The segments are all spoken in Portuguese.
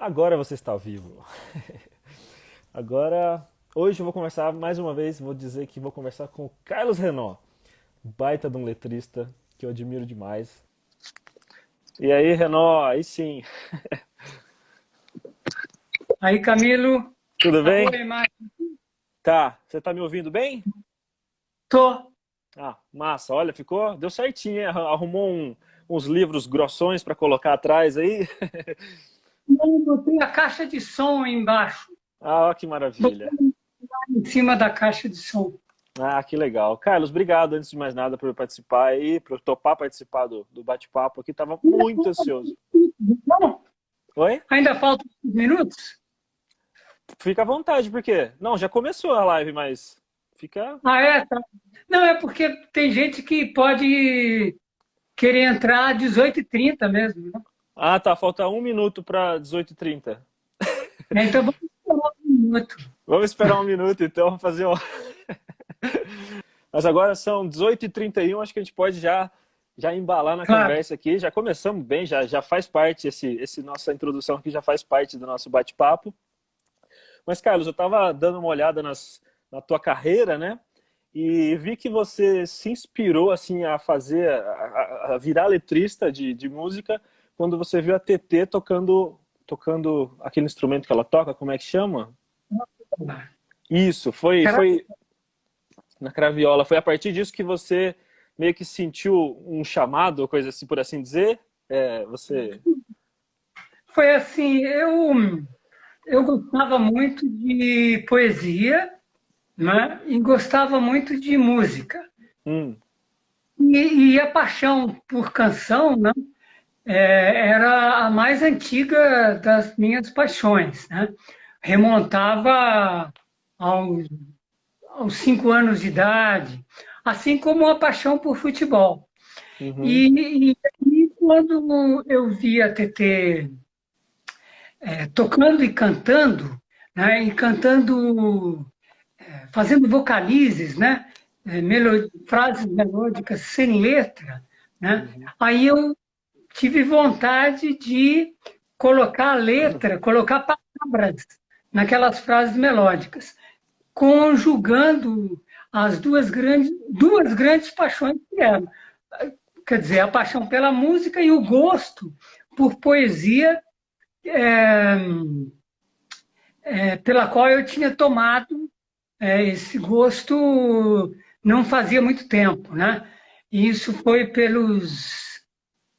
Agora você está vivo. Agora, hoje eu vou conversar mais uma vez, vou dizer que vou conversar com o Carlos Renault, baita de um letrista que eu admiro demais. E aí, Renault, aí sim, Aí, Camilo, tudo tá boa bem? a imagem? Tá, você tá me ouvindo bem? Tô. Ah, massa, olha, ficou, deu certinho, hein? Arrumou uns livros grossões para colocar atrás aí. Não, botei a caixa de som embaixo. Ah, ó, que maravilha. Botei em cima da caixa de som. Ah, que legal. Carlos, obrigado antes de mais nada por participar aí, por topar participar do bate-papo aqui. Tava muito ansioso. Não, Oi? ainda faltam 5 minutos? Fica à vontade, por quê? Não, já começou a live, mas fica. Ah, é? Tá. Não, é porque tem gente que pode querer entrar às 18h30 mesmo, né? Ah, tá, falta 1 minuto para 18h30. Então vamos esperar 1 minuto. Vamos esperar 1 minuto, então, vamos fazer um. Mas agora são 18h31, acho que a gente pode já embalar na Claro. conversa aqui. Já começamos bem, já faz parte, esse nossa introdução aqui já faz parte do nosso bate-papo. Mas, Carlos, eu estava dando uma olhada na tua carreira, né? E vi que você se inspirou assim a fazer, a virar letrista de música quando você viu a TT tocando aquele instrumento que ela toca, como é que chama? Isso, Era- foi na craviola. Foi a partir disso que você meio que sentiu um chamado, coisa assim, por assim dizer? É, você. Foi assim, eu gostava muito de poesia, né? E gostava muito de música. Hum, E a paixão por canção, né, era a mais antiga das minhas paixões, né? Remontava aos, aos 5 anos de idade, assim como a paixão por futebol. uhum, E quando eu vi a TT tocando e cantando, né, e cantando, fazendo vocalizes, né, frases melódicas sem letra, né, uhum. aí eu tive vontade de colocar a letra, colocar palavras naquelas frases melódicas, conjugando as duas grandes paixões que eram, quer dizer, a paixão pela música e o gosto por poesia, é, pela qual eu tinha tomado esse gosto não fazia muito tempo, né? E isso foi pelos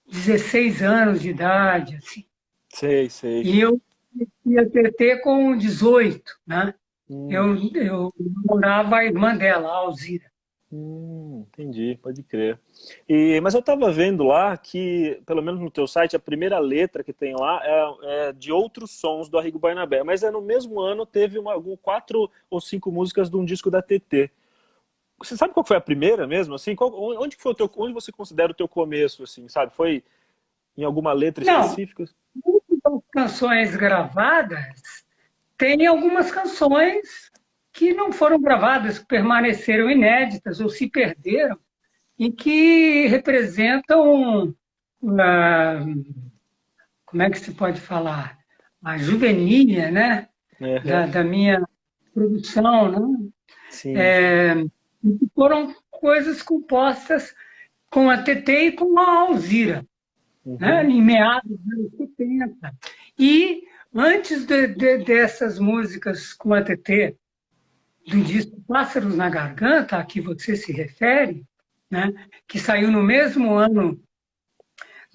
16 anos de idade, assim. Sei, sei. E eu ia TT com 18, né? Hum. Eu namorava a irmã dela, a Alzira. Entendi, pode crer. Mas eu estava vendo lá que, pelo menos no teu site, a primeira letra que tem lá é de Outros Sons do Arrigo Barnabé, mas no mesmo ano teve 4 ou 5 músicas de um disco da TT. Você sabe qual foi a primeira mesmo? Assim, onde que foi onde você considera o teu começo, assim, sabe? Foi em alguma letra Não, específica? as canções gravadas, tem algumas canções que não foram gravadas, que permaneceram inéditas ou se perderam, e que representam, ah, como é que se pode falar, a juvenília, né, Uhum. da minha produção, né? Sim. E que foram coisas compostas com a TT e com a Alzira, né, Uhum. em meados dos anos 70. E antes dessas músicas com a TT, do disco Pássaros na Garganta, a que você se refere, né, que saiu no mesmo ano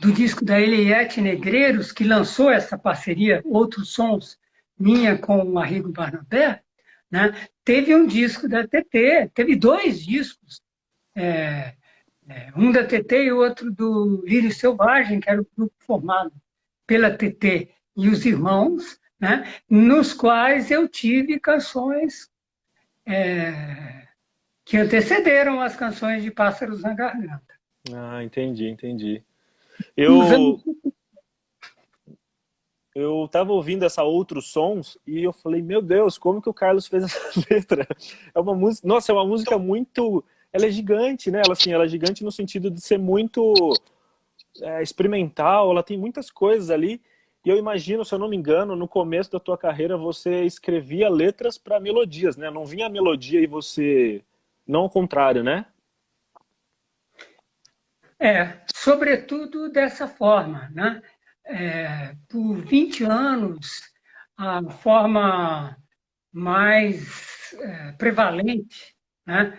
do disco da Eliette Negreiros, que lançou essa parceria, Outros Sons, minha com o Arrigo Barnabé, né, teve um disco da TT, teve dois discos, um da TT e o outro do Lírio Selvagem, que era o grupo formado pela TT e os irmãos, né, nos quais eu tive canções que antecederam as canções de Pássaros na Garganta. Ah, entendi, entendi. Nos anos Eu, eu tava ouvindo essa Outros Sons e eu falei, meu Deus, como que o Carlos fez essa letra? É uma música, nossa, é uma música muito, ela é gigante, né? Ela assim, ela é gigante no sentido de ser muito experimental, ela tem muitas coisas ali. E eu imagino, se eu não me engano, no começo da tua carreira você escrevia letras para melodias, né? Não vinha a melodia e você... Não ao contrário, né? Sobretudo dessa forma, né? Por 20 anos, a forma mais prevalente, né,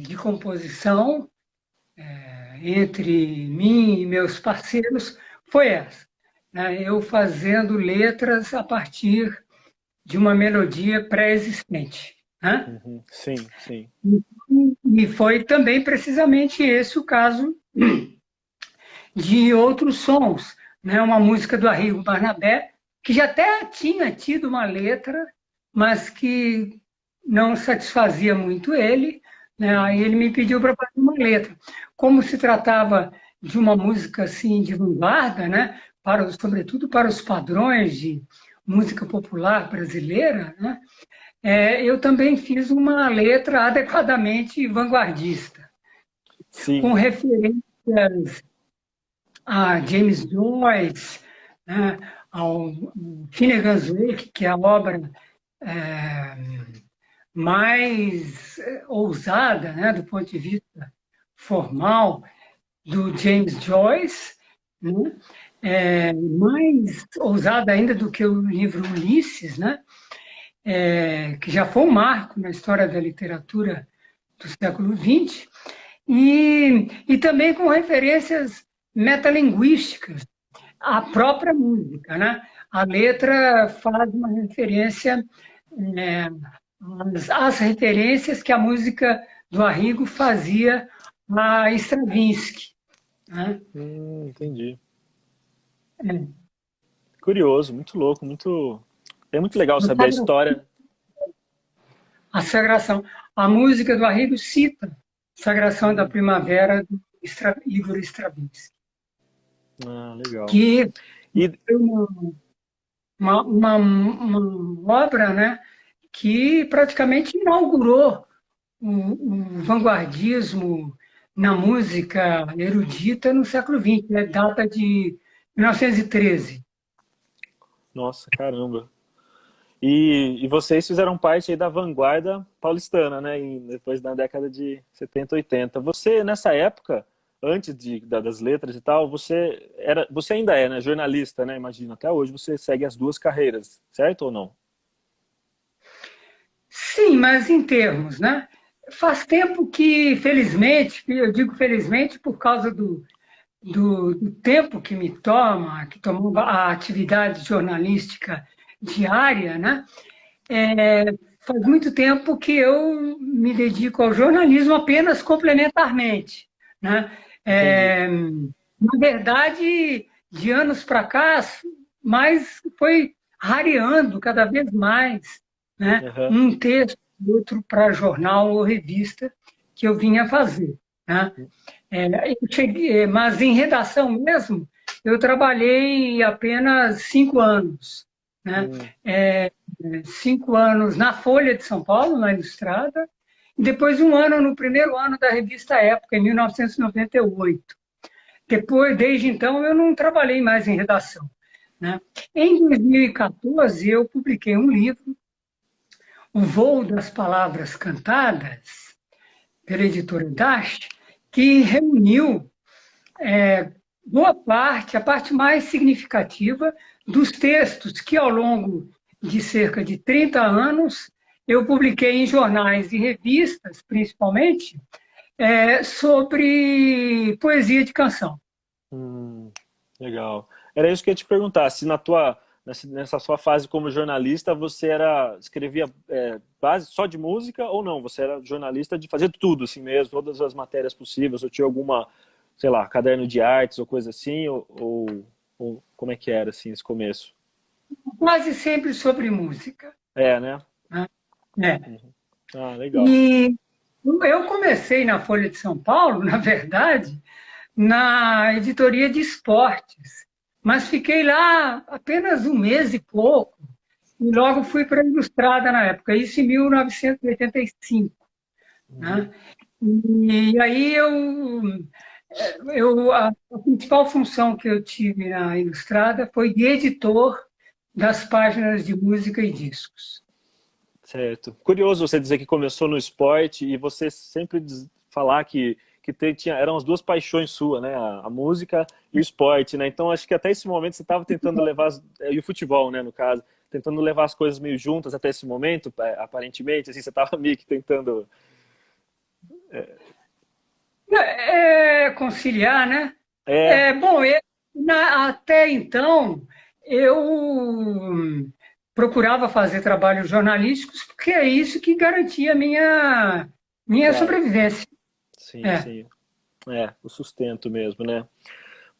de composição entre mim e meus parceiros foi essa, né? Eu fazendo letras a partir de uma melodia pré-existente, né? Uhum. Sim, sim. E foi também precisamente esse o caso de outros sons, né? Uma música do Arrigo Barnabé, que já até tinha tido uma letra, mas que não satisfazia muito ele, né? Aí ele me pediu para fazer uma letra. Como se tratava de uma música assim de vanguarda, né? Sobretudo para os padrões de música popular brasileira, né? Eu também fiz uma letra adequadamente vanguardista, com Sim. referências a James Joyce, né, ao Finnegan's Wake, que é a obra é, mais ousada, né, do ponto de vista formal, do James Joyce, né, mais ousada ainda do que o livro Ulisses, né, que já foi um marco na história da literatura do século XX, e também com referências metalinguísticas à própria música, né? A letra faz uma referência é, às referências que a música do Arrigo fazia a Stravinsky, né? Entendi. É. Curioso, muito louco, muito... É muito legal saber a história. A sagração. A música do Arrigo cita a Sagração da Primavera do Igor Stravinsky, Ah, legal. que E, foi uma obra, né, que praticamente inaugurou o vanguardismo na música erudita no século XX, né, data de 1913. nossa, caramba. E vocês fizeram parte aí da vanguarda paulistana, né? Depois da década de 70, 80. Você, nessa época, antes das letras e tal, você ainda é, né? Jornalista, né? Imagino. Até hoje você segue as duas carreiras, certo ou não? Sim, mas em termos, né? Faz tempo que, felizmente, eu digo felizmente por causa do tempo que me toma, que tomava a atividade jornalística diária, né? Faz muito tempo que eu me dedico ao jornalismo apenas complementarmente, né? Entendi. Na verdade, de anos para cá, mas foi rareando cada vez mais, né? Aham. Um texto, outro para jornal ou revista que eu vinha fazer, né? Mas em redação mesmo, eu trabalhei apenas 5 anos, né? Hum, 5 anos na Folha de São Paulo, na Ilustrada, e depois um ano no primeiro ano da revista Época, em 1998. Depois, desde então, eu não trabalhei mais em redação, né? Em 2014, eu publiquei um livro, O Voo das Palavras Cantadas, pela editora Dash, que reuniu boa parte, a parte mais significativa dos textos que, ao longo de cerca de 30 anos, eu publiquei em jornais e revistas, principalmente, sobre poesia de canção. hum, legal. Era isso que eu ia te perguntar, se nessa sua fase como jornalista, escrevia base só de música ou não? Você era jornalista de fazer tudo assim mesmo, todas as matérias possíveis, ou tinha alguma, sei lá, caderno de artes ou coisa assim, ou como é que era assim esse começo? Quase sempre sobre música, É, né? né? É. Uhum. Ah, legal. E eu comecei na Folha de São Paulo, na verdade, na editoria de esportes, mas fiquei lá apenas um mês e pouco, e logo fui para a Ilustrada na época, isso em 1985. Uhum. Né? E aí eu A principal função que eu tive na Ilustrada foi de editor das páginas de música e discos. Certo. Curioso você dizer que começou no esporte e você sempre falar que eram as duas paixões suas, né? A música e o esporte, né? Então acho que até esse momento você estava tentando levar, e o futebol, né, no caso, tentando levar as coisas meio juntas até esse momento, aparentemente, assim, você estava meio que tentando... Conciliar, né? É, Bom, até então, eu procurava fazer trabalhos jornalísticos, porque é isso que garantia a minha claro. sobrevivência. Sim, É. sim. É, o sustento mesmo, né?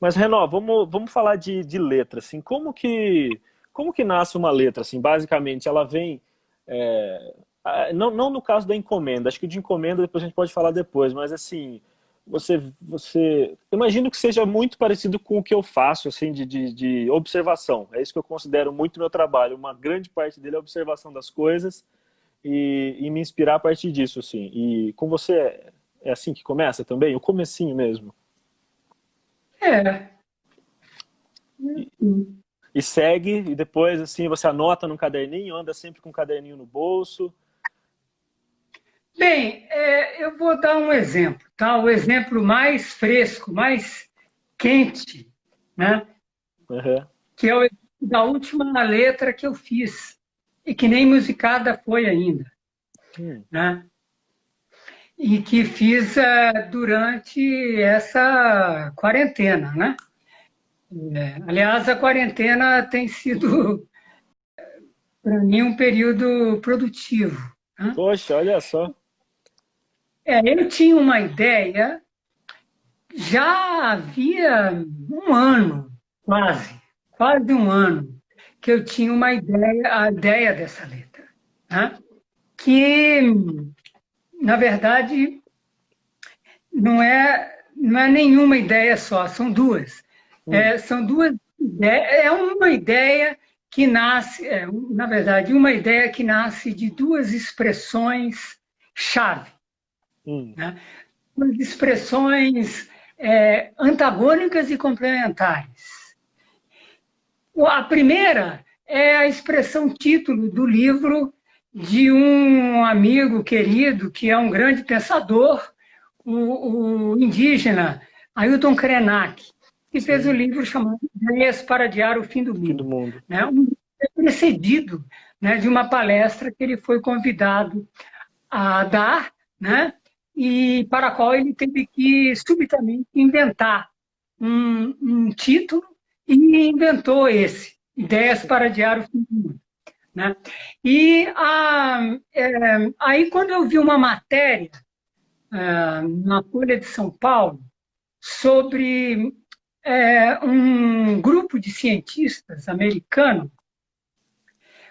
Mas, Renó, vamos falar de letra, assim, como que nasce uma letra, assim, basicamente, ela vem, não no caso da encomenda, acho que de encomenda depois a gente pode falar depois, mas, assim, eu imagino que seja muito parecido com o que eu faço, assim, de observação, é isso que eu considero muito meu trabalho, uma grande parte dele é a observação das coisas e me inspirar a partir disso, assim, e com você é assim que começa também, o comecinho mesmo? É. E segue, e depois assim você anota num caderninho, anda sempre com um caderninho no bolso. Bem, eu vou dar um exemplo, tá? O exemplo mais fresco, mais quente, né? Uhum. Que é o exemplo da última letra que eu fiz, e que nem musicada foi ainda, Hum. né? E que fiz durante essa quarentena, né? Aliás, a quarentena tem sido, para mim, um período produtivo, né? Poxa, olha só. Eu tinha uma ideia, já havia um ano, quase um ano, que eu tinha uma ideia, a ideia dessa letra, né? Que, na verdade, não é nenhuma ideia só, são duas. Hum. São duas ideias. É uma ideia que nasce, na verdade, uma ideia que nasce de duas expressões-chave, Hum. né? Duas expressões antagônicas e complementares. A primeira é a expressão título do livro de um amigo querido, que é um grande pensador, o indígena Ailton Krenak, que fez um Sim, livro chamado Ideias para Adiar o Fim do fim do Mundo, mundo. né? Um livro precedido, né, de uma palestra que ele foi convidado a dar, né, e para a qual ele teve que subitamente inventar um título e inventou esse, Ideias para Adiar o Fim do Mundo. Né? E aí, quando eu vi uma matéria na Folha de São Paulo sobre um grupo de cientistas americano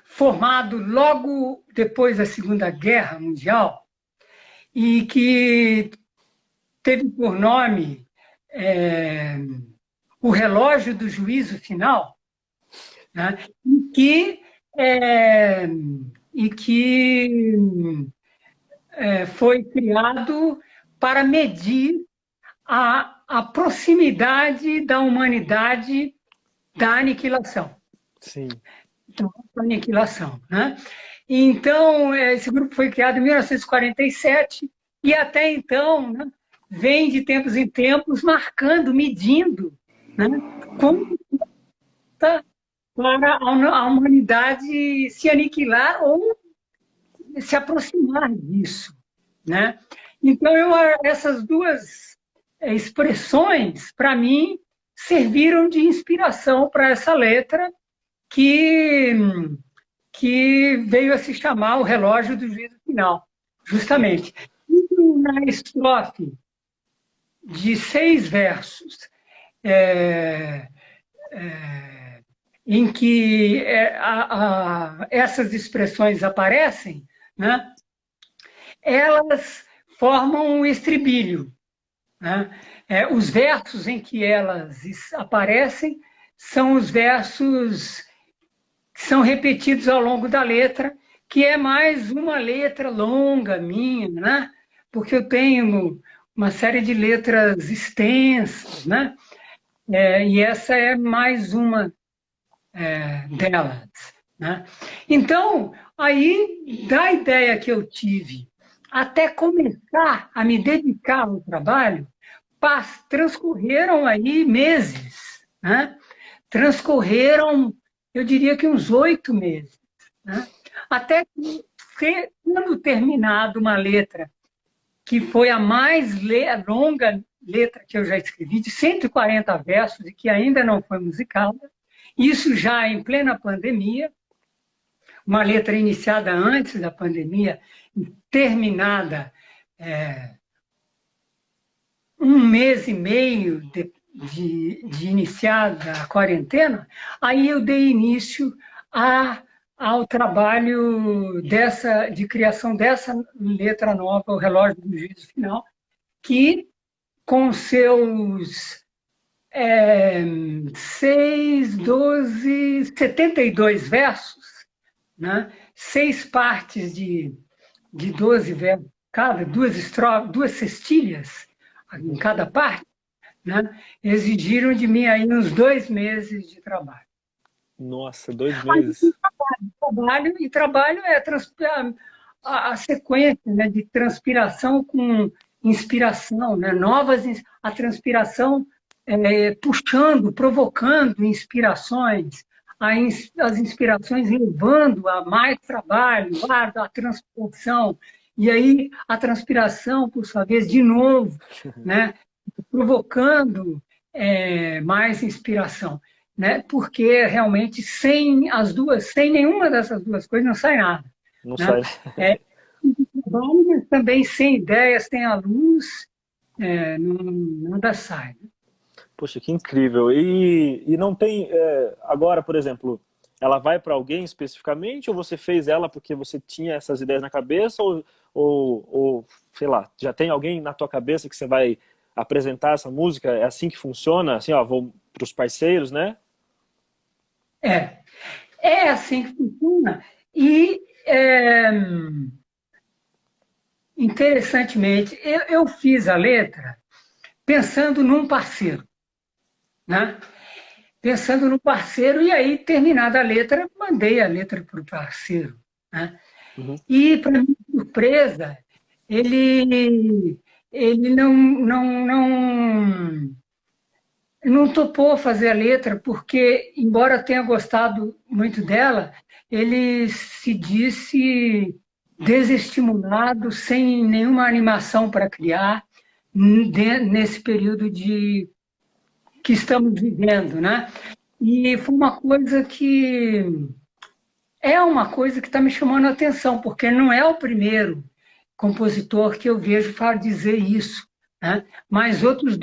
formado logo depois da Segunda Guerra Mundial e que teve por nome O Relógio do Juízo Final, né? É, e que foi criado para medir a proximidade da humanidade da aniquilação. Sim. Então, aniquilação, né? Então, esse grupo foi criado em 1947 e até então, né, vem de tempos em tempos marcando, medindo, né, como está para a humanidade se aniquilar ou se aproximar disso, né? Então, essas duas expressões, para mim, serviram de inspiração para essa letra que, que veio a se chamar O Relógio do Juízo Final, justamente. E na estrofe de 6 versos, em que essas expressões aparecem, né, elas formam um estribilho. Né? Os versos em que elas aparecem são os versos que são repetidos ao longo da letra, que é mais uma letra longa minha, né? Porque eu tenho uma série de letras extensas, né? E essa é mais uma delas, né? Então, aí, da ideia que eu tive até começar a me dedicar ao trabalho, transcorreram aí meses, né? Transcorreram, eu diria que uns 8 meses, né? Até que, tendo terminado uma letra que foi a mais longa letra que eu já escrevi, de 140 versos, e que ainda não foi musicada, isso já em plena pandemia, uma letra iniciada antes da pandemia, terminada 1 mês e meio de iniciada a quarentena, aí eu dei início ao trabalho de criação dessa letra nova, O Relógio do Juízo Final, que com seus 6, 12, 72 versos, né? 6 partes de 12 versos, cada duas cestilhas em cada parte, né? Exigiram de mim aí uns 2 meses de trabalho. Nossa, 2 meses. Trabalho é a sequência, né, de transpiração com inspiração, né? A transpiração puxando, provocando inspirações, as inspirações levando a mais trabalho, a transpiração, e aí a transpiração, por sua vez, de novo, né, provocando mais inspiração, né, porque realmente sem nenhuma dessas duas coisas não sai nada. Não Né? sai. Mas também sem ideias, sem a luz, nada sai. Poxa, que incrível. E não tem. Agora, por exemplo, ela vai para alguém especificamente, ou você fez ela porque você tinha essas ideias na cabeça, ou sei lá, já tem alguém na tua cabeça que você vai apresentar essa música? É assim que funciona? Assim, ó, vou para os parceiros, né? É assim que funciona. E, interessantemente, eu fiz a letra pensando num parceiro, né? Pensando no parceiro, e aí, terminada a letra, mandei a letra para o parceiro. Né? Uhum. E, para minha surpresa, ele não topou fazer a letra, porque, embora tenha gostado muito dela, ele se disse desestimulado, sem nenhuma animação para criar, nesse período que estamos vivendo, né? E foi uma coisa que está me chamando a atenção, porque não é o primeiro compositor que eu vejo dizer isso, né? Mas outros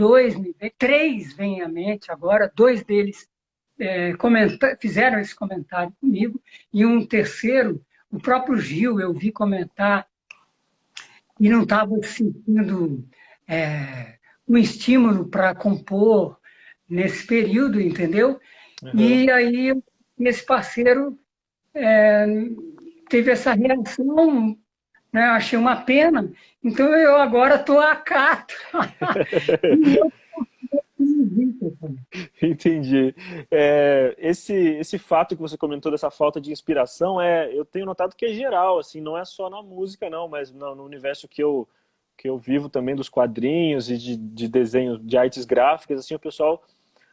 três vêm à mente agora, 2 deles fizeram esse comentário comigo, e um terceiro, o próprio Gil, eu vi comentar e não estava sentindo um estímulo para compor nesse período, entendeu? Uhum. E aí esse parceiro teve essa reação, né? Achei uma pena, então eu agora estou a cato. Entendi. Esse fato que você comentou dessa falta de inspiração, eu tenho notado que é geral, assim, não é só na música não, mas no universo que eu vivo também, dos quadrinhos e de desenhos, de artes gráficas, assim, o pessoal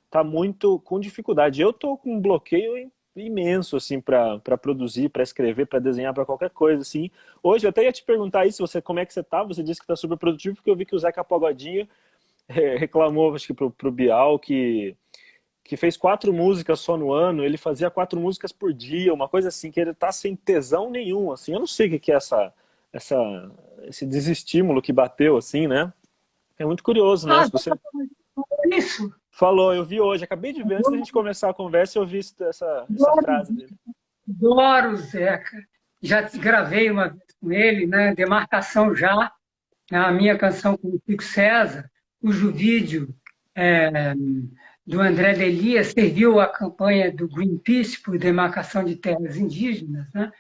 tá muito com dificuldade. Eu tô com um bloqueio imenso, assim, para produzir, para escrever, para desenhar, para qualquer coisa, assim. Hoje eu até ia te perguntar isso, como é que você tá? Você disse que tá super produtivo, porque eu vi que o Zeca Pagodinho reclamou, acho que pro Bial, que fez 4 músicas só no ano, ele fazia 4 músicas por dia, uma coisa assim, que ele tá sem tesão nenhum, assim. Eu não sei o que é esse desestímulo que bateu, assim, né? É muito curioso, né? Se você... Isso. Falou, eu vi hoje, acabei de ver, antes da gente começar a conversa, eu vi essa frase dele. Adoro o Zeca, já gravei uma vez com ele, né? Demarcação Já, a minha canção com o Chico César, cujo vídeo do André Delia serviu à campanha do Greenpeace por demarcação de terras indígenas, né?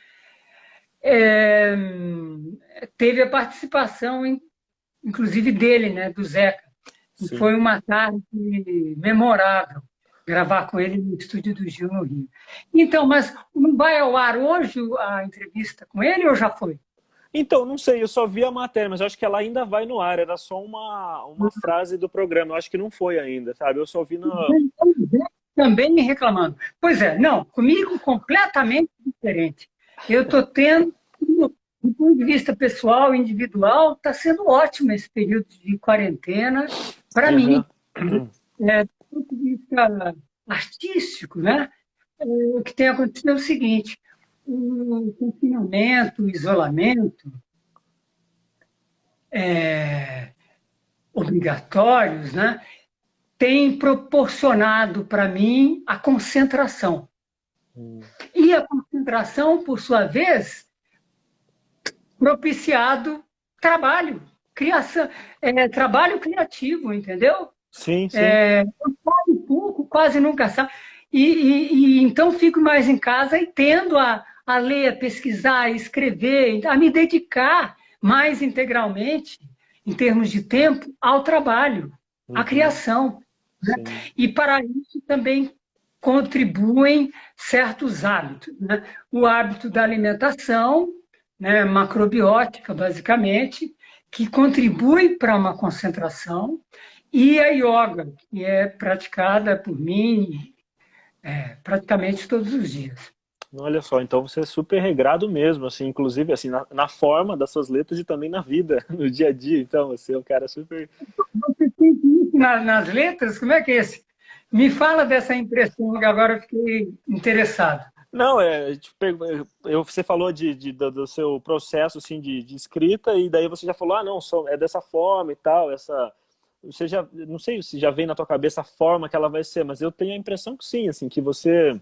Teve a participação inclusive dele, né, do Zeca. E Sim. foi uma tarde memorável gravar com ele no estúdio do Gil no Rio. Então, mas não vai ao ar hoje a entrevista com ele ou já foi? Então, não sei, eu só vi a matéria, mas eu acho que ela ainda vai no ar, era só uma frase do programa, eu acho que não foi ainda, sabe? Eu só vi no... Também me reclamando. Pois é, não, comigo completamente diferente. Eu estou tendo, do ponto de vista pessoal, individual, está sendo ótimo esse período de quarentena para mim. Uhum. Do ponto de vista artístico, né? O que tem acontecido é o seguinte: o confinamento, o isolamento obrigatórios, né, tem proporcionado para mim a concentração. E a concentração, por sua vez, propiciado trabalho, criação, trabalho criativo, entendeu? Sim, sim. Eu falo pouco, quase nunca saio. E então fico mais em casa e tendo a ler, a pesquisar, a escrever, a me dedicar mais integralmente, em termos de tempo, ao trabalho, à criação. Né? E para isso também contribuem certos hábitos. Né? O hábito da alimentação, né, macrobiótica, basicamente, que contribui para uma concentração, e a yoga, que é praticada por mim praticamente todos os dias. Olha só, então você é super regrado mesmo, assim, inclusive assim, na forma das suas letras e também na vida, no dia a dia. Então, você é um cara super. Você tem isso nas letras? Como é que é esse? Me fala dessa impressão, que agora eu fiquei interessado. Não, você falou do seu processo assim, de escrita, e daí você já falou, ah, não, é dessa forma e tal, você já, não sei se já vem na tua cabeça a forma que ela vai ser, mas eu tenho a impressão que sim, assim, que você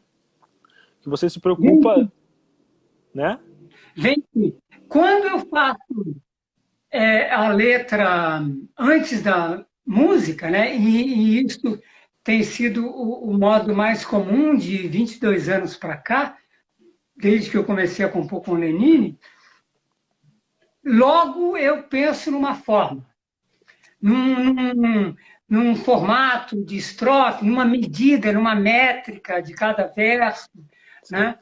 se preocupa, né? Vem aqui. Quando eu faço a letra antes da música, né? E isso tem sido o modo mais comum de 22 anos para cá, desde que eu comecei a compor com Lenine, logo eu penso numa forma, num formato de estrofe, numa medida, numa métrica de cada verso, né?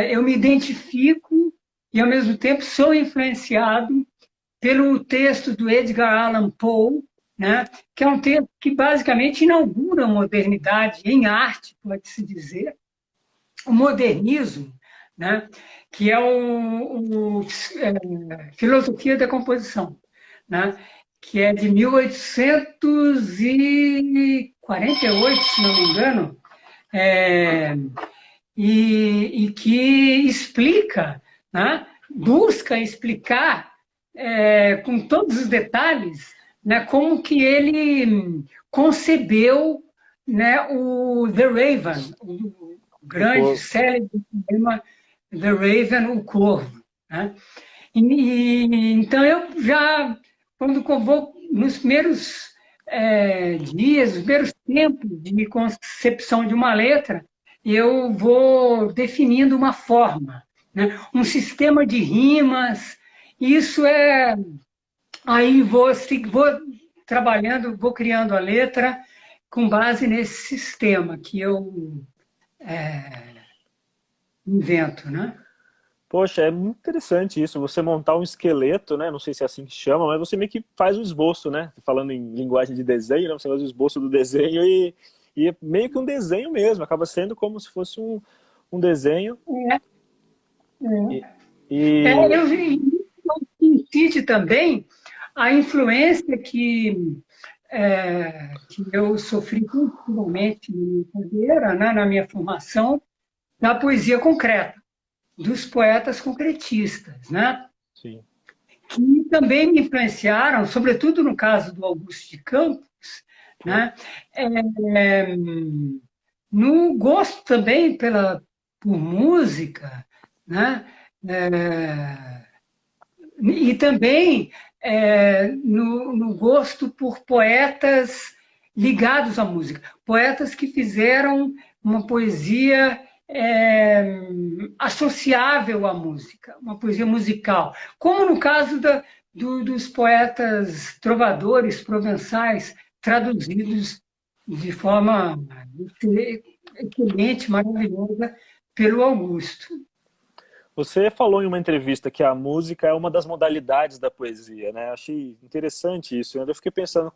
Eu me identifico e, ao mesmo tempo, sou influenciado pelo texto do Edgar Allan Poe, né? Que é um texto que basicamente inaugura a modernidade em arte, pode-se dizer, o modernismo, né? Que é Filosofia da Composição, né? Que é de 1848, se não me engano, e que explica, né? Busca explicar com todos os detalhes, né, como que ele concebeu, né, o The Raven, o grande, célebre poema The Raven, o Corvo. Né? Então, eu já, quando vou nos primeiros dias, os primeiros tempos de concepção de uma letra, eu vou definindo uma forma, né? Um sistema de rimas. Isso aí vou trabalhando, vou criando a letra com base nesse sistema que eu invento, né? Poxa, é muito interessante isso, você montar um esqueleto, né? Não sei se é assim que chama, mas você meio que faz o esboço, né? Falando em linguagem de desenho, né? Você faz o esboço do desenho e é meio que um desenho mesmo, acaba sendo como se fosse um desenho. E, e- Eu incide também a influência que eu sofri principalmente na minha carreira, né, na minha formação, da poesia concreta, dos poetas concretistas, né? Sim. Que também me influenciaram, sobretudo no caso do Augusto de Campos, né? No gosto também por música, né? E também no gosto por poetas ligados à música, poetas que fizeram uma poesia associável à música, uma poesia musical, como no caso dos poetas trovadores provençais, traduzidos de forma excelente, maravilhosa, pelo Augusto. Você falou em uma entrevista que a música é uma das modalidades da poesia, né? Achei interessante isso. Eu fiquei pensando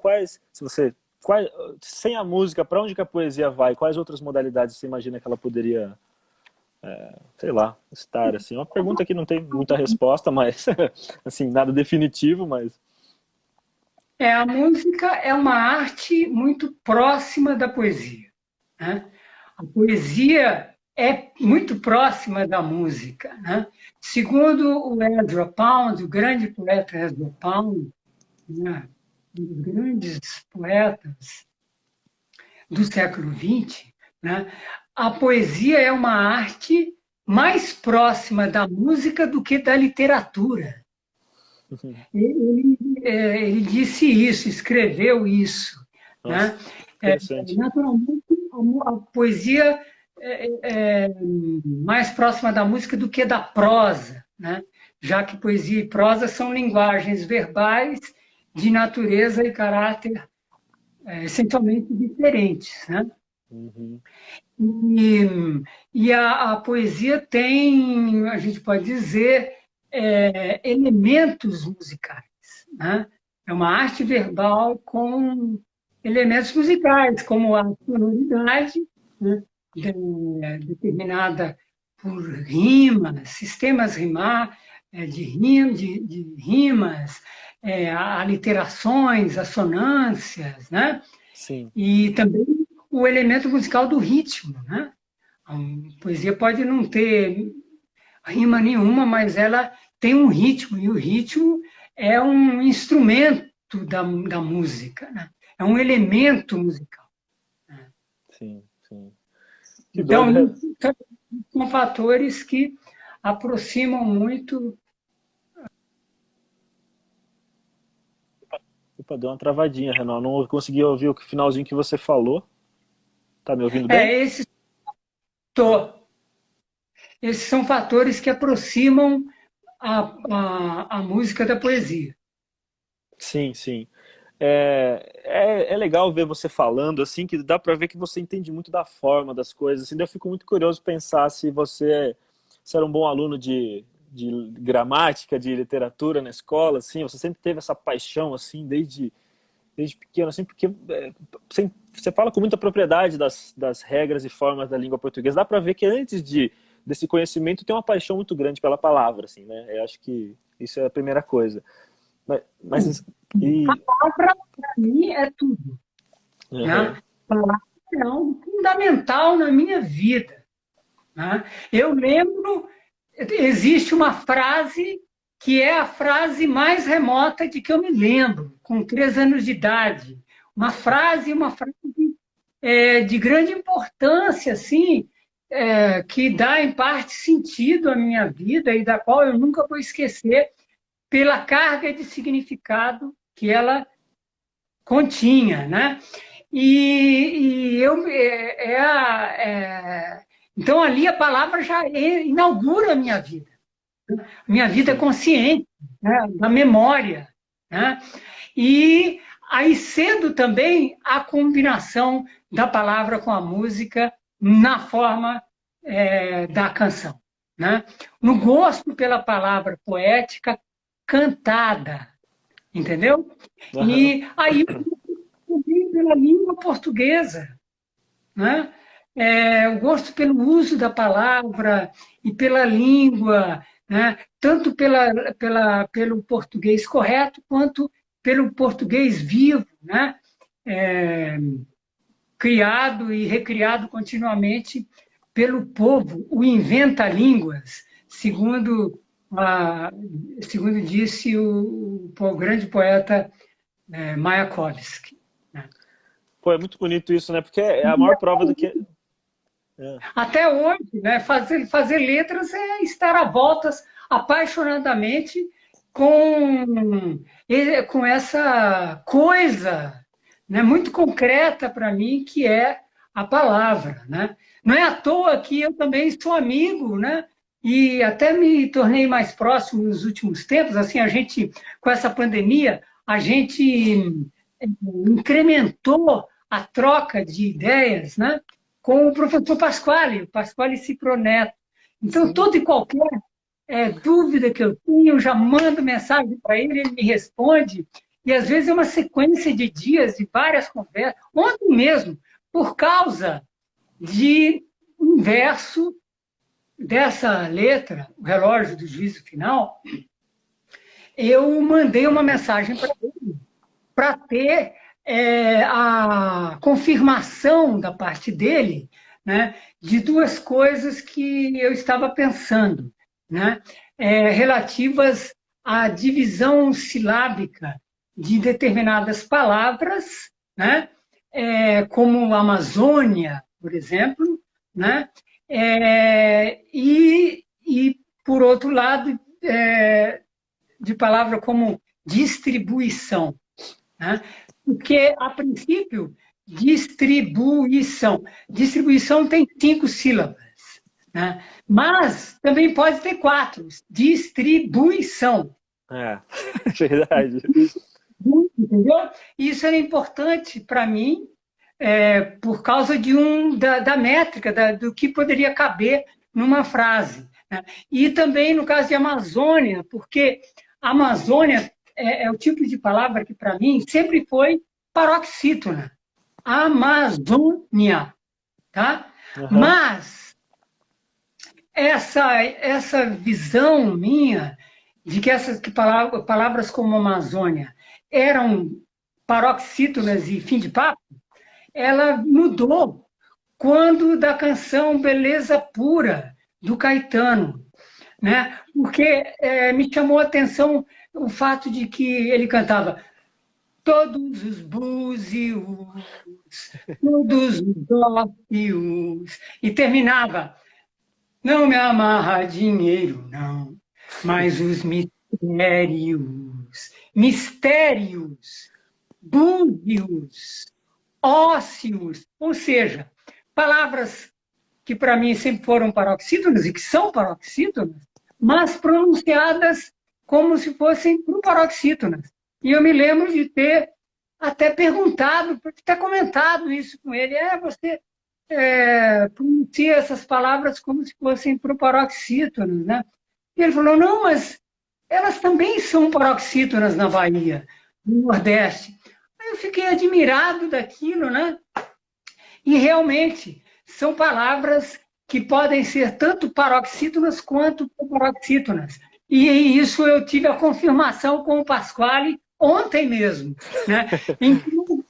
sem a música, para onde que a poesia vai? Quais outras modalidades você imagina que ela poderia, sei lá, estar assim? Uma pergunta que não tem muita resposta, mas assim, nada definitivo, mas A música é uma arte muito próxima da poesia, né? A poesia é muito próxima da música, né? Segundo o Ezra Pound, o grande poeta Ezra Pound, né? Um dos grandes poetas do século XX, né? A poesia é uma arte mais próxima da música do que da literatura. Ele disse isso, escreveu isso. nossa, Né? interessante. Naturalmente, a poesia é mais próxima da música do que da prosa, né? Já que poesia e prosa são linguagens verbais de natureza e caráter essencialmente diferentes. Né? Uhum. E a poesia tem, a gente pode dizer, elementos musicais. Né? É uma arte verbal com elementos musicais, como a sonoridade, né? Determinada por rimas, sistemas de rimas, aliterações, assonâncias, né? Sim. E também o elemento musical do ritmo. Né? A poesia pode não ter rima nenhuma, mas ela tem um ritmo, e o ritmo é um instrumento da música, né? É um elemento musical. Né? Sim, sim. Que doido. Então, são fatores que aproximam muito. Opa, deu uma travadinha, Renan. Não consegui ouvir o finalzinho que você falou. Tá me ouvindo bem? Esses, esses são fatores que aproximam a música da poesia. Sim, sim. É legal ver você falando, assim, que dá pra ver que você entende muito da forma das coisas. Assim, daí eu fico muito curioso pensar se era um bom aluno de gramática, de literatura na escola, assim. Você sempre teve essa paixão, assim, desde pequeno, assim, porque você fala com muita propriedade das regras e formas da língua portuguesa. Dá pra ver que antes desse conhecimento tem uma paixão muito grande pela palavra, assim, né? Eu acho que isso é a primeira coisa. Mas A e, palavra, para mim, é tudo. Né? uhum, A palavra é algo fundamental na minha vida. Né? Eu lembro, existe uma frase que é a frase mais remota de que eu me lembro, com 3 anos de idade. Uma frase de grande importância, assim, que dá, em parte, sentido à minha vida e da qual eu nunca vou esquecer pela carga de significado que ela continha, né? Então ali a palavra já inaugura a minha vida sim, consciente, né? Da memória, né? E aí cedo também a combinação da palavra com a música na forma da canção, né? No gosto pela palavra poética cantada, entendeu? uhum, E aí também pela língua portuguesa, né? O gosto pelo uso da palavra e pela língua, né? Tanto pelo português correto quanto pelo português vivo, né? É, criado e recriado continuamente pelo povo, o inventa-línguas, segundo disse o grande poeta Mayakovsky. Né? pô, é muito bonito isso, né? Porque é a maior prova do que. É, Até hoje, né, fazer letras é estar a voltas apaixonadamente com essa coisa, né, muito concreta para mim, que é a palavra. Né? Não é à toa que eu também sou amigo, né, e até me tornei mais próximo nos últimos tempos. Assim, a gente, com essa pandemia, a gente incrementou a troca de ideias, né, com o professor Pasquale, o Pasquale Ciproneto. Então, Sim. toda e qualquer dúvida que eu tenho, eu já mando mensagem para ele, ele me responde, e às vezes é uma sequência de dias, de várias conversas. Ontem mesmo, por causa de um verso dessa letra, o relógio do juízo final, eu mandei uma mensagem para ele, para ter a confirmação da parte dele, né, de duas coisas que eu estava pensando, né, relativas à divisão silábica de determinadas palavras, né, como Amazônia, por exemplo, né, e, por outro lado, de palavra como distribuição, né? Porque, a princípio, distribuição. Distribuição tem 5 sílabas, né? Mas também pode ter 4. Distribuição. É, verdade. Entendeu? Isso era importante para mim, por causa da métrica, do que poderia caber numa frase, né? E também no caso de Amazônia, porque Amazônia é o tipo de palavra que, para mim, sempre foi paroxítona. Amazônia. Tá? Uhum. Mas essa visão minha de que essas palavras como Amazônia eram paroxítonas e fim de papo, ela mudou quando da canção Beleza Pura, do Caetano, né? Porque me chamou a atenção o fato de que ele cantava todos os búzios, todos os dócios, e terminava, não me amarra dinheiro, não, mas os mistérios, búzios, ósseos, ou seja, palavras que para mim sempre foram paroxítonas e que são paroxítonas, mas pronunciadas como se fossem paroxítonas. E eu me lembro de ter até perguntado, até comentado isso com ele. Você pronuncia essas palavras como se fossem paroxítonas, né? E ele falou, não, mas elas também são paroxítonas na Bahia, no Nordeste. Aí eu fiquei admirado daquilo, né? E realmente são palavras que podem ser tanto paroxítonas quanto paroxítonas. E isso eu tive a confirmação com o Pasquale ontem mesmo, né? Então,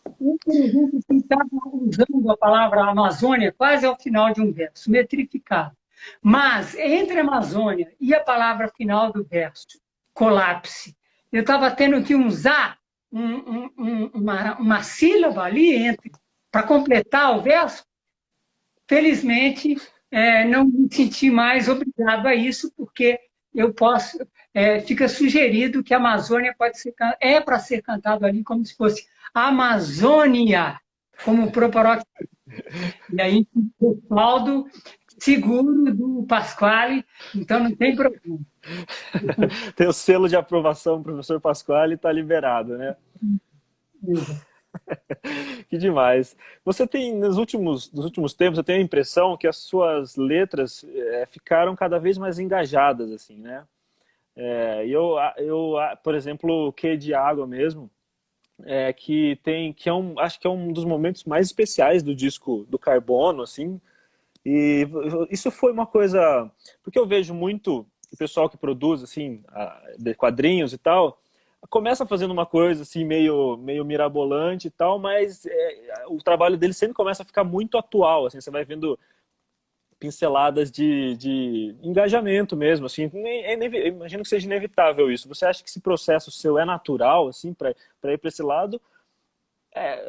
eu estava usando a palavra Amazônia quase ao final de um verso, metrificado. Mas entre Amazônia e a palavra final do verso, colapse, eu estava tendo que usar uma sílaba ali para completar o verso. Felizmente, não me senti mais obrigado a isso, porque eu posso. Fica sugerido que a Amazônia é para ser cantado ali como se fosse Amazônia, como proparoxítona. E aí, o respaldo seguro do Pasquale, então não tem problema. Tem o selo de aprovação, professor Pasquale, está liberado, né? Que demais. Você tem, nos últimos tempos, eu tenho a impressão que as suas letras ficaram cada vez mais engajadas, assim, né? Por exemplo, o Que de Água mesmo, acho que é um dos momentos mais especiais do disco do Carbono, assim, e isso foi uma coisa, porque eu vejo muito o pessoal que produz, assim, de quadrinhos e tal, começa fazendo uma coisa assim meio mirabolante e tal, mas o trabalho dele sempre começa a ficar muito atual, assim, você vai vendo pinceladas de engajamento mesmo, assim, imagino que seja inevitável isso. Você acha que esse processo seu é natural, assim, para ir para esse lado?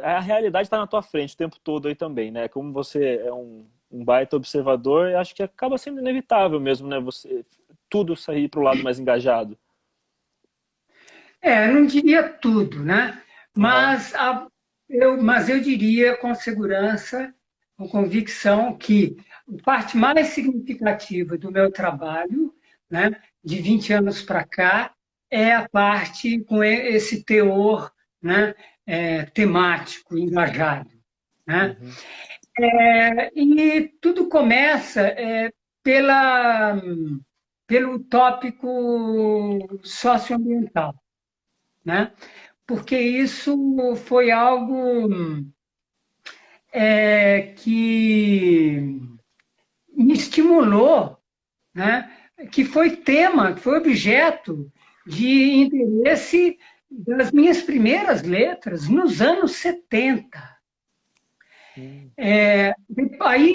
A realidade está na tua frente o tempo todo aí também, né? Como você é um baita observador, eu acho que acaba sendo inevitável mesmo, né? Você tudo sair para o lado mais engajado. Não diria tudo, né? Uhum. Mas eu diria com segurança com convicção que a parte mais significativa do meu trabalho, né, de 20 anos para cá, é a parte com esse teor, né, temático, engajado. Né? Uhum. E tudo começa pela, pelo tópico socioambiental, né? Porque isso foi algo que me estimulou, né? Que foi tema, que foi objeto de interesse das minhas primeiras letras nos anos 70. Aí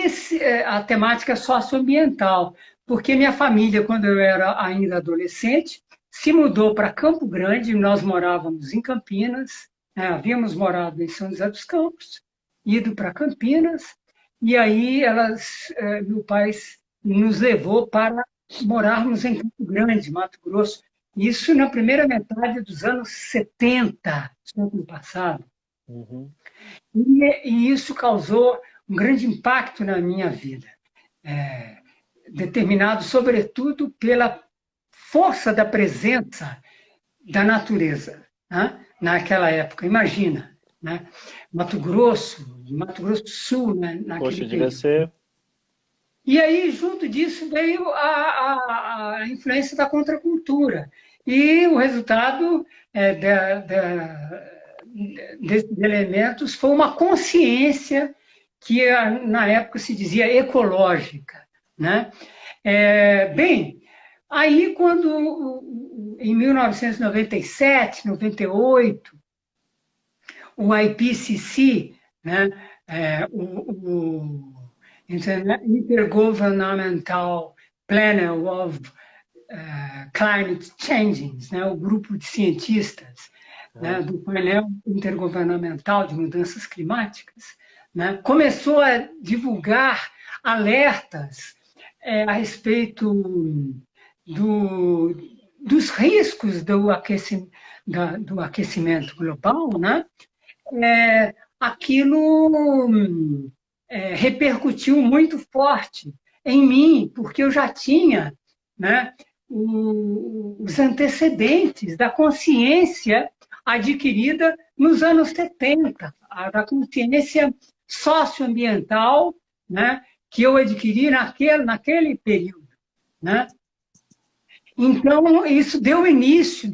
a temática socioambiental, porque minha família, quando eu era ainda adolescente, se mudou para Campo Grande, nós morávamos em Campinas, né? Havíamos morado em São José dos Campos, ido para Campinas, e aí meu pai nos levou para morarmos em Campo Grande, Mato Grosso, isso na primeira metade dos anos 70, século passado. Uhum. E isso causou um grande impacto na minha vida, determinado, sobretudo, pela força da presença da natureza, né? Naquela época. Imagina, né? Mato Grosso do Sul, né? Naquele Poxa, devia período. ser... E aí, junto disso, veio a influência da contracultura. E o resultado desses elementos foi uma consciência que na época se dizia ecológica. Né? Bem, aí quando, em 1997, 98, o IPCC, né, o Intergovernmental Panel of Climate Change, né, o grupo de cientistas, né, do painel intergovernamental de mudanças climáticas, né, começou a divulgar alertas a respeito dos riscos do aquecimento global, né? Aquilo repercutiu muito forte em mim, porque eu já tinha, né, os antecedentes da consciência adquirida nos anos 70, da consciência socioambiental, né, que eu adquiri naquele período. Né? Então, isso deu início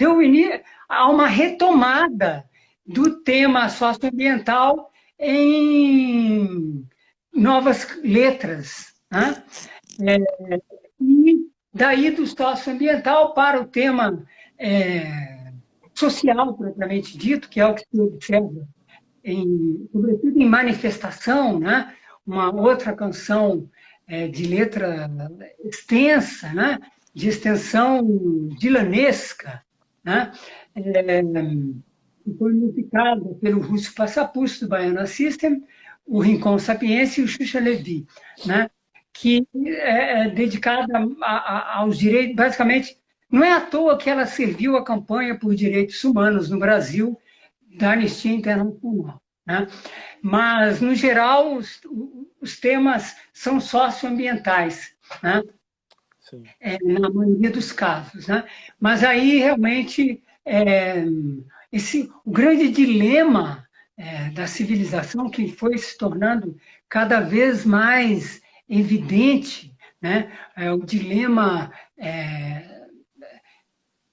a uma retomada do tema socioambiental em novas letras. Né? E daí do socioambiental para o tema social, propriamente dito, que é o que se observa, sobretudo em Manifestação, né? Uma outra canção de letra extensa, né? De extensão dilanesca, né? Foi musicada pelo Russo Passapus, do Baiana System, o Rincon Sapiência e o Xuxa Levi, né? Que é dedicada aos direitos, basicamente, não é à toa que ela serviu a campanha por direitos humanos no Brasil, da Anistia Internacional. Né? Mas, no geral, os temas são socioambientais, né? Na maioria dos casos. Né? Mas aí, realmente, o grande dilema da civilização, que foi se tornando cada vez mais evidente, né? O dilema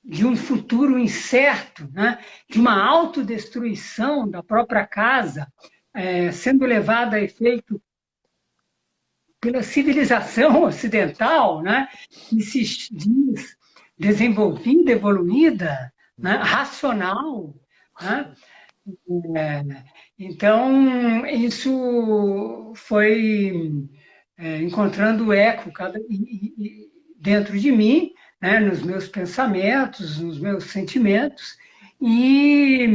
de um futuro incerto, né? De uma autodestruição da própria casa, sendo levada a efeito pela civilização ocidental, né? Que se diz desenvolvida, evoluída, né? Racional. Né? Então, isso foi encontrando eco dentro de mim, né, nos meus pensamentos, nos meus sentimentos, e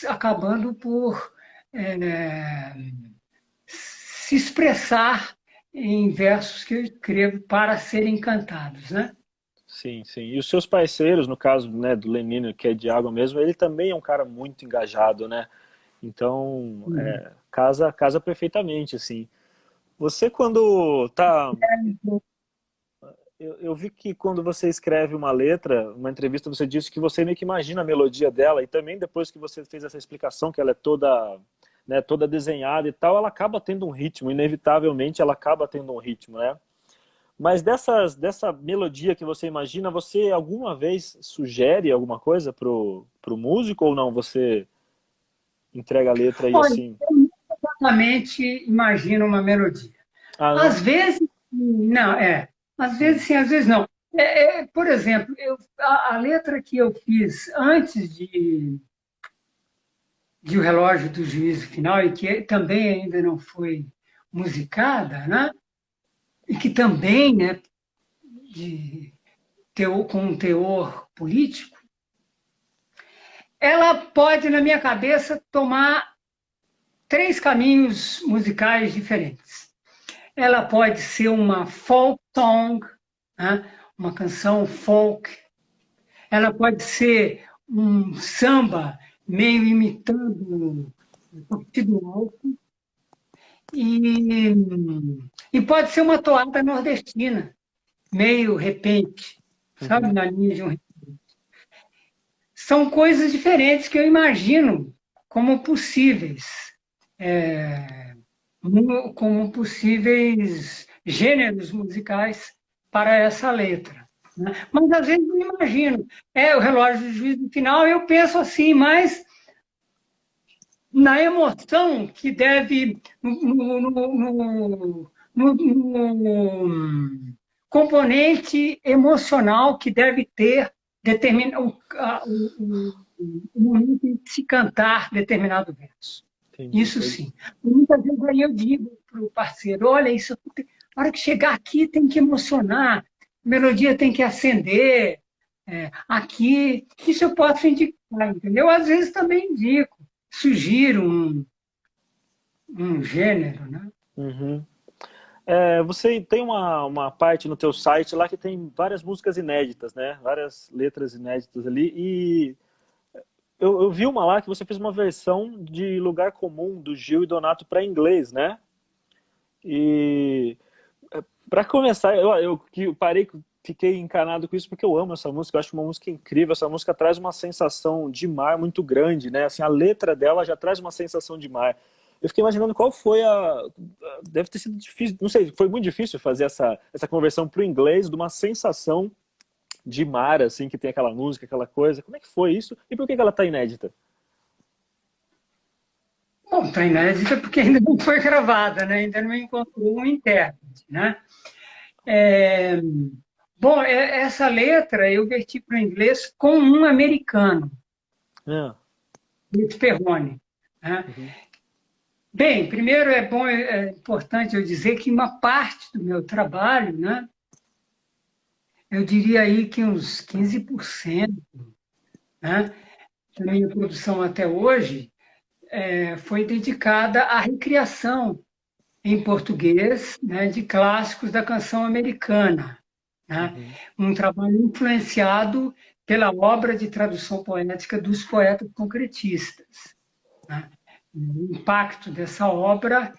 acabando por se expressar em versos que eu escrevo para serem cantados. Né? Sim, sim. E os seus parceiros, no caso, né, do Lenino, que é de água mesmo, ele também é um cara muito engajado, né? Então, casa perfeitamente, assim. Você quando tá... Eu vi que quando você escreve uma letra, uma entrevista, você disse que você meio que imagina a melodia dela, e também depois que você fez essa explicação, que ela é toda, né, toda desenhada e tal, ela acaba tendo um ritmo, inevitavelmente ela acaba tendo um ritmo, né? Mas dessa melodia que você imagina, você alguma vez sugere alguma coisa pro músico ou não? Você entrega a letra e Olha, assim... eu exatamente imagino uma melodia. Ah, Às não? vezes, não, às vezes Hum. sim, às vezes não. Por exemplo, a letra que eu fiz antes de O Relógio do Juízo Final, e que também ainda não foi musicada, né? E que também, né, com um teor político, ela pode, na minha cabeça, tomar três caminhos musicais diferentes. Ela pode ser uma folk song, né? Uma canção folk. Ela pode ser um samba meio imitando o Partido Alto. E pode ser uma toada nordestina, meio repente, sabe, Uhum. na linha de um... São coisas diferentes que eu imagino como possíveis, é, como possíveis gêneros musicais para essa letra, né? Mas às vezes eu imagino, o relógio do juízo final, eu penso assim, mas na emoção que deve, no componente emocional que deve ter o momento de se cantar determinado verso. Entendi. Isso sim. Muitas vezes aí eu digo para o parceiro, olha, isso, na hora que chegar aqui tem que emocionar, a melodia tem que acender, aqui, isso eu posso indicar, entendeu? Às vezes também indico, sugiro um gênero, né? Uhum. Você tem uma parte no teu site lá que tem várias músicas inéditas, né? Várias letras inéditas ali. E eu vi uma lá que você fez uma versão de Lugar Comum, do Gil e Donato para inglês, né? E para começar, eu parei, fiquei encanado com isso porque eu amo essa música, eu acho uma música incrível. Essa música traz uma sensação de mar muito grande, né? Assim, a letra dela já traz uma sensação de mar. Eu fiquei imaginando qual foi deve ter sido difícil, não sei, foi muito difícil fazer essa conversão para o inglês de uma sensação de mar, assim, que tem aquela música, aquela coisa. Como é que foi isso? E por que ela tá inédita? Bom, está inédita porque ainda não foi gravada, né? Ainda não encontrou um intérprete, né? É, Bom, essa letra eu verti para o inglês com um americano, Ah, Nick Perrone, né? uhum, Bem, primeiro é importante eu dizer que uma parte do meu trabalho, né, eu diria aí que uns 15%, né, da minha produção até hoje foi dedicada à recriação em português, né, de clássicos da canção americana, né? uhum, Um trabalho influenciado pela obra de tradução poética dos poetas concretistas, né? O impacto dessa obra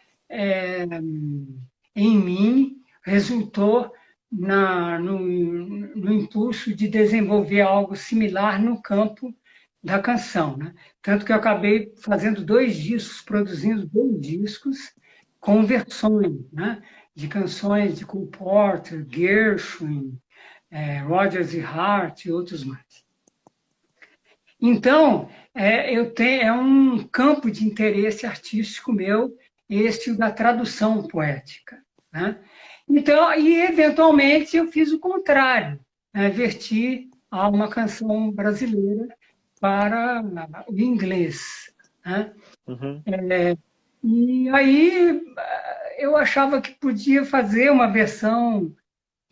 em mim resultou no impulso de desenvolver algo similar no campo da canção, né? Tanto que eu acabei fazendo 2 discos, produzindo 2 discos com versões, né, de canções de Cole Porter, Gershwin, Rodgers e Hart e outros mais. Então, é um campo de interesse artístico meu, este da tradução poética, né? Então, e eventualmente eu fiz o contrário, né? Verti a uma canção brasileira para o inglês, né? uhum. E aí eu achava que podia fazer uma versão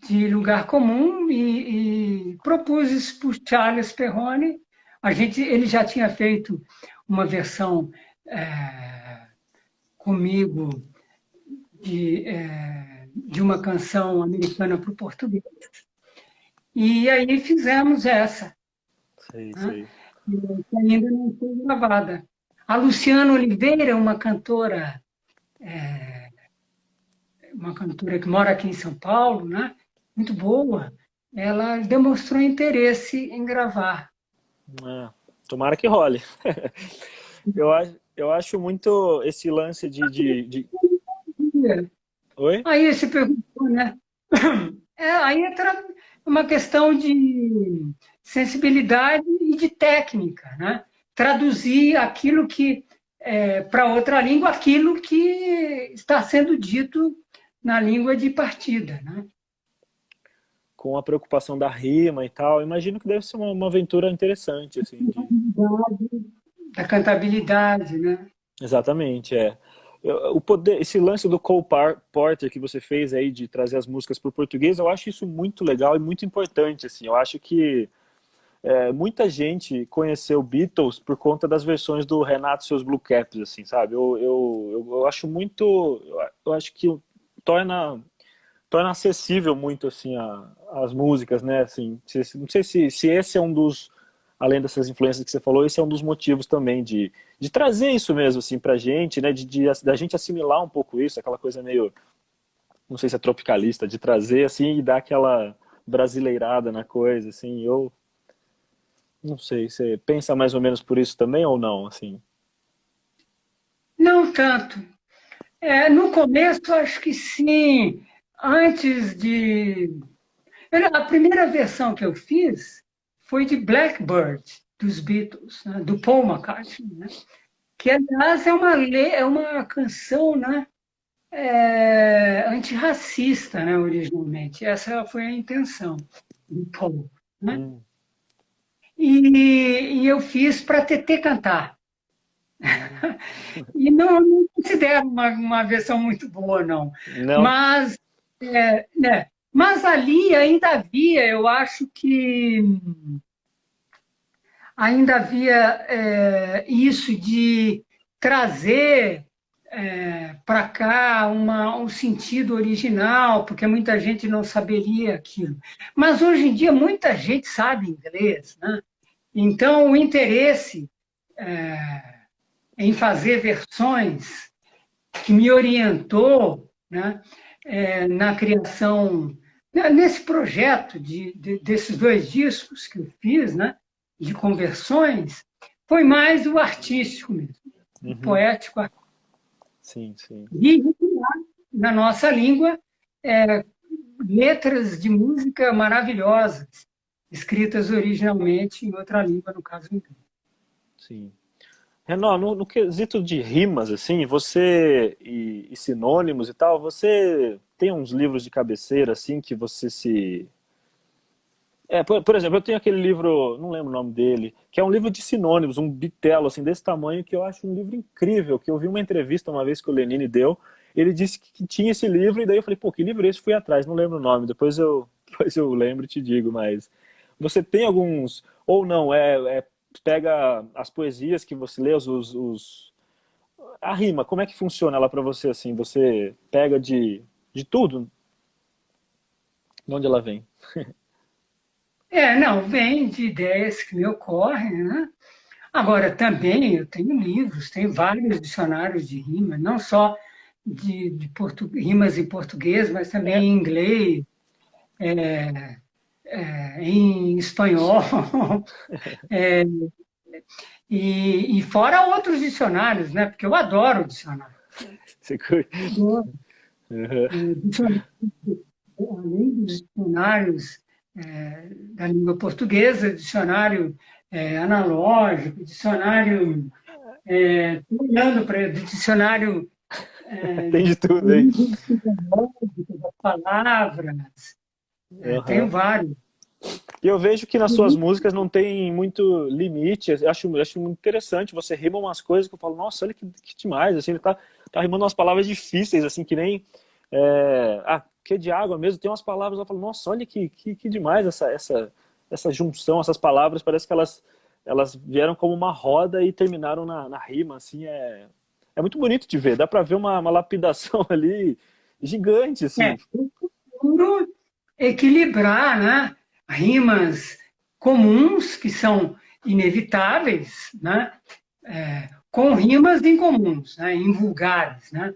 de Lugar Comum e propus isso para o Charles Perrone. Ele já tinha feito uma versão comigo de uma canção americana para o português. E aí fizemos essa, Sei, né? sei. Que ainda não foi gravada. A Luciana Oliveira, uma cantora que mora aqui em São Paulo, né? Muito boa. Ela demonstrou interesse em gravar. É, tomara que role. Eu acho muito esse lance Oi? Aí você perguntou, né? Aí é uma questão de sensibilidade e de técnica, né? Traduzir aquilo que para outra língua, aquilo que está sendo dito na língua de partida, né? Com a preocupação da rima e tal, imagino que deve ser uma aventura interessante, assim, Da cantabilidade, né? Exatamente, é. O poder, esse lance do Cole Porter que você fez aí de trazer as músicas para o português, eu acho isso muito legal e muito importante, assim. Eu acho que muita gente conheceu Beatles por conta das versões do Renato e seus Blue Caps, assim, sabe? Eu acho muito, eu acho que torna acessível muito assim as músicas, né? Assim, não sei se esse é um dos, além dessas influências que você falou, esse é um dos motivos também de trazer isso mesmo assim pra gente, né? Da gente assimilar um pouco isso, aquela coisa meio, não sei se é tropicalista, de trazer assim e dar aquela brasileirada na coisa, assim. Eu não sei, você pensa mais ou menos por isso também ou não, assim? Não tanto. No começo, acho que sim. Antes de A primeira versão que eu fiz foi de Blackbird, dos Beatles, né? Do Paul McCartney, né? Que, aliás, é uma canção, né? Antirracista, né, originalmente. Essa foi a intenção do Paul. Né? Hum, E eu fiz para Tetê cantar. hum. E não considero uma versão muito boa, não. Não? Mas, né? Mas ali ainda havia, eu acho que ainda havia isso de trazer para cá um sentido original, porque muita gente não saberia aquilo. Mas hoje em dia muita gente sabe inglês, né? Então o interesse em fazer versões que me orientou, né, na criação, nesse projeto desses 2 discos que eu fiz, né, de conversões, foi mais o artístico mesmo, o Uhum. poético, Sim, sim. e na nossa língua, letras de música maravilhosas, escritas originalmente em outra língua, no caso inglês. Sim. Renan, no quesito de rimas, assim, você e sinônimos e tal, você tem uns livros de cabeceira, assim, que você se... por exemplo, eu tenho aquele livro, não lembro o nome dele, que é um livro de sinônimos, um bitelo, assim, desse tamanho, que eu acho um livro incrível, que eu vi uma entrevista uma vez que o Lenine deu, ele disse que tinha esse livro, e daí eu falei, pô, que livro é esse? Fui atrás, não lembro o nome, depois eu lembro e te digo, mas... Você tem alguns, ou não, pega as poesias que você lê, a rima, como é que funciona ela pra você, assim? Você pega de tudo? De onde ela vem? Não, vem de ideias que me ocorrem, né? Agora, também eu tenho livros, tenho vários dicionários de rima, não só rimas em português, mas também É, em inglês, em espanhol, e fora outros dicionários, né? Porque eu adoro dicionário. você curte. Adoro. Uhum. Dicionário, além dos dicionários da língua portuguesa, dicionário analógico, dicionário, olhando para dicionário Tem de tudo aí. das palavras, tenho Uhum. vários. E eu vejo que nas suas músicas não tem muito limite. Eu acho muito interessante. Você rima umas coisas que eu falo, nossa, olha que demais. Assim, ele tá rimando umas palavras difíceis, assim, que nem. Que é de água mesmo. Tem umas palavras, eu falo, nossa, olha que demais essa junção, essas palavras. Parece que elas vieram como uma roda e terminaram na rima, assim. É muito bonito de ver. Dá pra ver uma lapidação ali gigante, assim. Eu procuro equilibrar, né, rimas comuns, que são inevitáveis, né, com rimas incomuns, né? Invulgares, né?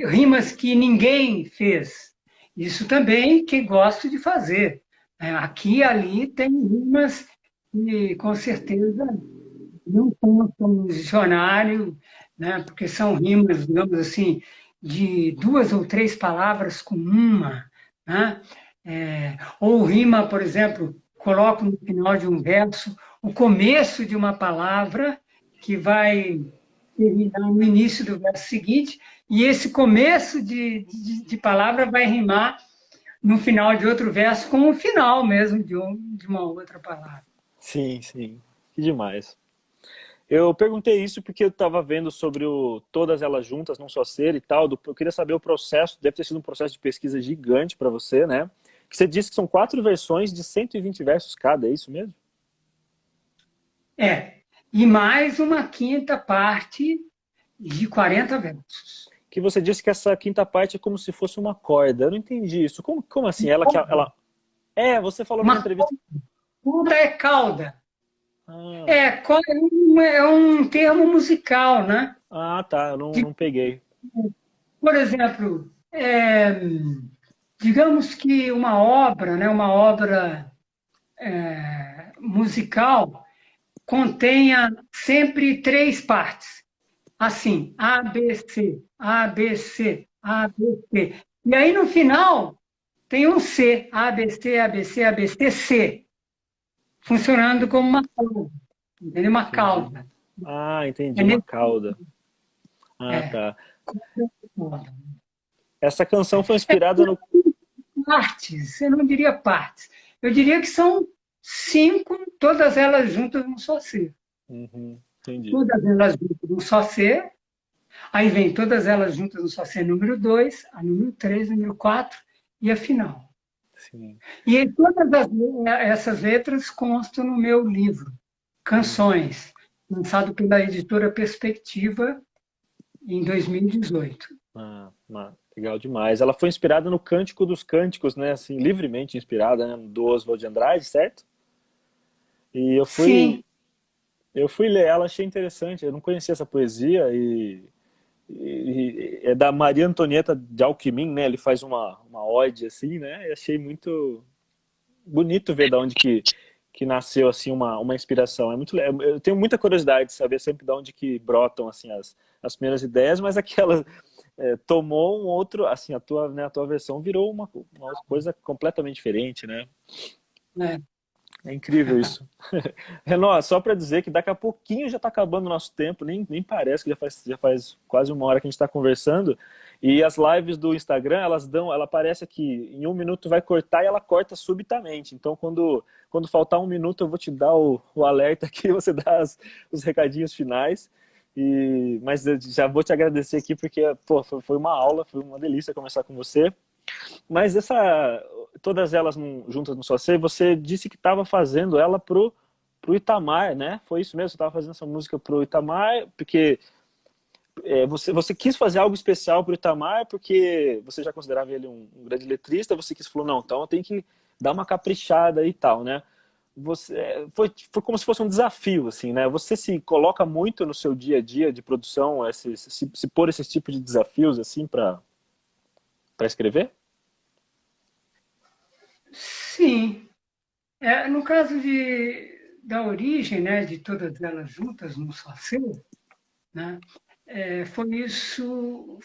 Rimas que ninguém fez. Isso também que gosto de fazer. Aqui e ali tem rimas que, com certeza, não constam no dicionário, né? Porque são rimas, digamos assim, de 2 ou 3 palavras com uma, né? Ou rima, por exemplo, coloco no final de um verso o começo de uma palavra que vai terminar no início do verso seguinte, e esse começo de palavra vai rimar no final de outro verso com o final mesmo de uma outra palavra. Sim, sim. Que demais. Eu perguntei isso porque eu estava vendo sobre todas elas juntas, não só ser e tal. Eu queria saber o processo, deve ter sido um processo de pesquisa gigante para você, né? Que você disse que são 4 versões de 120 versos cada, é isso mesmo? E mais uma quinta parte de 40 versos. Que você disse que essa quinta parte é como se fosse uma corda. Eu não entendi isso. Como assim? Ela... você falou numa Uma entrevista. corda é cauda. Ah, É um termo musical, né? tá, eu não peguei. Por exemplo, digamos que uma obra, né, uma obra musical contenha sempre 3 partes. Assim, A, B, C, A, B, C, A, B, C. E aí, no final, tem um C, A, B, C, A, B, C, A, B, C, C, funcionando como uma cauda, entendeu? Uma Entendi. cauda. Entendi, É uma nesse, cauda. é, Tá. Essa canção foi inspirada no... partes, eu não diria partes, eu diria que são 5, todas elas juntas num só ser. Uhum, entendi. Todas elas juntas num só ser, aí vem todas elas juntas num só ser número 2, a número 3, número 4 e a final. Sim. E todas essas letras constam no meu livro, Canções, lançado pela editora Perspectiva em 2018. Legal demais. Ela foi inspirada no Cântico dos Cânticos, né? Assim, livremente inspirada, né? Do Oswald de Andrade, certo? E Sim, eu fui ler ela, achei interessante. Eu não conhecia essa poesia e é da Maria Antonieta de Alckmin, né? Ele faz uma ode assim, né? E achei muito bonito ver da onde que nasceu assim uma inspiração. Eu tenho muita curiosidade de saber sempre de onde que brotam assim as primeiras ideias, mas aquela tomou um outro, assim, a tua versão virou uma coisa completamente diferente, né? é. É incrível isso. Renan, só para dizer que daqui a pouquinho já está acabando o nosso tempo, nem parece que já faz quase 1 hora que a gente está conversando. E as lives do Instagram, ela parece que em 1 minuto vai cortar e ela corta subitamente. Então, quando faltar 1 minuto, eu vou te dar o alerta aqui, você dá os recadinhos finais. Mas eu já vou te agradecer aqui, porque pô, foi uma aula, foi uma delícia conversar com você. Mas todas elas juntas no Só Sei, você disse que estava fazendo ela pro Itamar, né? Foi isso mesmo? Você estava fazendo essa música pro Itamar, porque você quis fazer algo especial pro Itamar, porque você já considerava ele um grande letrista, você falou, não, então eu tenho que dar uma caprichada e tal, né? Foi como se fosse um desafio, assim, né? Você se coloca muito no seu dia a dia de produção, se pôr esse tipo de desafios, assim, para escrever? Sim. No caso da origem, né, de todas elas juntas num só ser, né, foi isso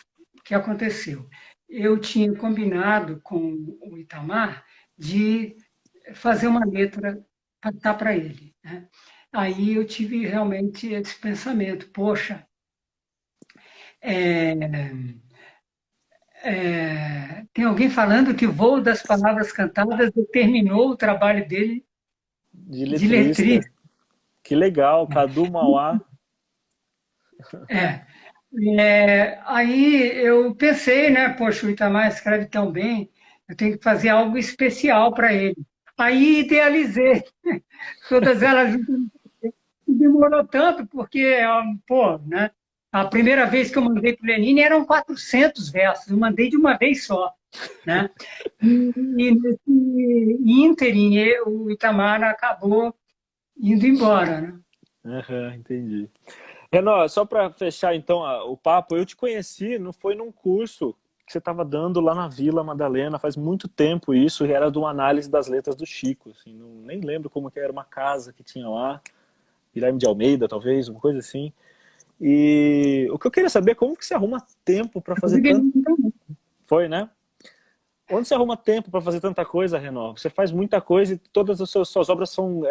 que aconteceu. Eu tinha combinado com o Itamar de fazer uma letra para dar para ele, né? Aí eu tive realmente esse pensamento, poxa, é, tem alguém falando que o voo das palavras cantadas determinou o trabalho dele De de letrista. letrista. Que legal, Cadu Mauá. Aí eu pensei, né, poxa, o Itamar escreve tão bem, eu tenho que fazer algo especial para ele. Aí idealizei todas elas juntas. E demorou tanto, porque, pô, né, a primeira vez que eu mandei para o Lenine eram 400 versos, eu mandei de uma vez só. Né? E nesse ínterim, o Itamar acabou indo embora. Né? Entendi. Renan, só para fechar então o papo, eu te conheci, não foi num curso que você estava dando lá na Vila Madalena, faz muito tempo isso, e era de uma análise das letras do Chico, assim, nem lembro como que era, uma casa que tinha lá, Guilherme de Almeida, talvez, uma coisa assim. E o que eu queria saber é como que você arruma tempo para fazer tanto... Foi, né? Onde você arruma tempo para fazer tanta coisa, Renan? Você faz muita coisa e todas as suas obras são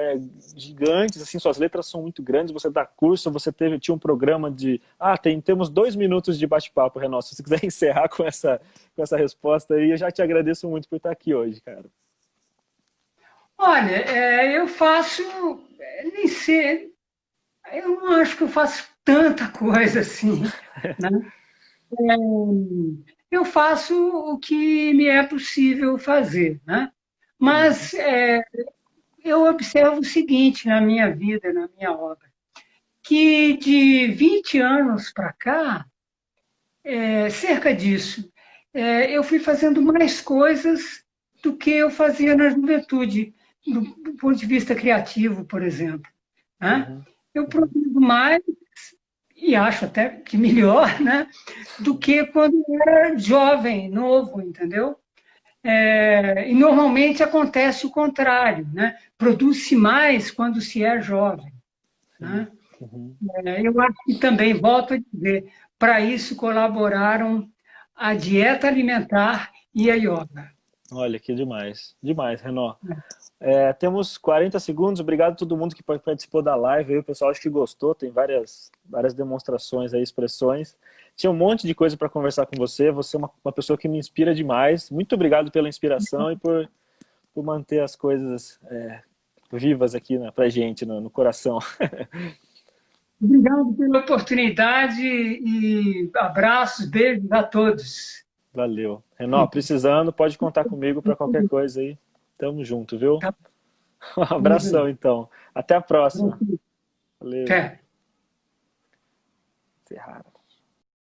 gigantes, assim, suas letras são muito grandes, você dá curso, tinha um programa de... temos 2 minutos de bate-papo, Renan. Se você quiser encerrar com essa resposta aí, eu já te agradeço muito por estar aqui hoje, cara. Olha, eu faço, nem sei, eu não acho que eu faço tanta coisa assim, né? Eu faço o que me é possível fazer, né? Uhum, Mas eu observo o seguinte na minha vida, na minha obra, que de 20 anos para cá, cerca disso, eu fui fazendo mais coisas do que eu fazia na juventude, do ponto de vista criativo, por exemplo, né? uhum, Eu uhum. produzo mais, e acho até que melhor, né? Do que quando eu era jovem, novo, entendeu? E normalmente acontece o contrário, né? Produz-se mais quando se é jovem, Sim. né? Uhum. Eu acho que também, volto a dizer, para isso colaboraram a dieta alimentar e a yoga. Olha, que demais. Demais, Renan. Temos 40 segundos. Obrigado a todo mundo que participou da live. Aí, o pessoal acho que gostou. Tem várias demonstrações aí, expressões. Tinha um monte de coisa para conversar com você. Você é uma pessoa que me inspira demais. Muito obrigado pela inspiração e por manter as coisas vivas aqui pra gente, no coração. Obrigado pela oportunidade e abraços, beijos a todos. Valeu. Renan, precisando, pode contar comigo para qualquer coisa aí. Tamo junto, viu? Tá? Um abração, então. Até a próxima. Valeu. Até. Encerrar.